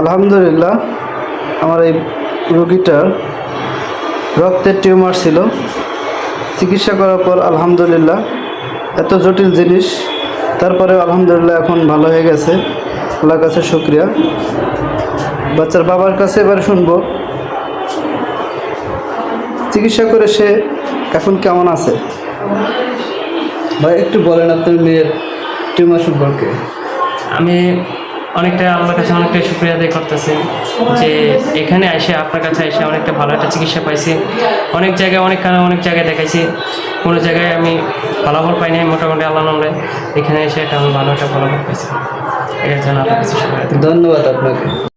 আলহামদুলিল্লাহ, আমার এই রোগীটার রক্তের টিউমার ছিল। চিকিৎসা করার পর আলহামদুলিল্লাহ, এত জটিল জিনিস, তারপরে আলহামদুলিল্লাহ এখন ভালো হয়ে গেছে। আল্লাহর কাছে শুকরিয়া। বাচ্চার বাবার কাছে এবার শুনবো চিকিৎসা করে সে এখন কেমন আছে। ভাই একটু বলেন আপনার মেয়ের টিউমার সম্পর্কে। আমি অনেকটা আল্লাহর কাছে অনেকটা শুকরিয়া আদায় করতেছি যে এখানে এসে আপনার কাছে এসে অনেকটা ভালো একটা চিকিৎসা পাইছি। অনেক জায়গায় অনেক জায়গায় দেখাইছি, কোনো জায়গায় আমি ফলাফল পাই নাই। মোটামুটি আল্লাহ নামে এখানে এসে একটা আমি ভালো একটা ফলাফল পাইছি। এর জন্য আল্লাহর কাছে শুকরিয়া। ধন্যবাদ আপনাকে।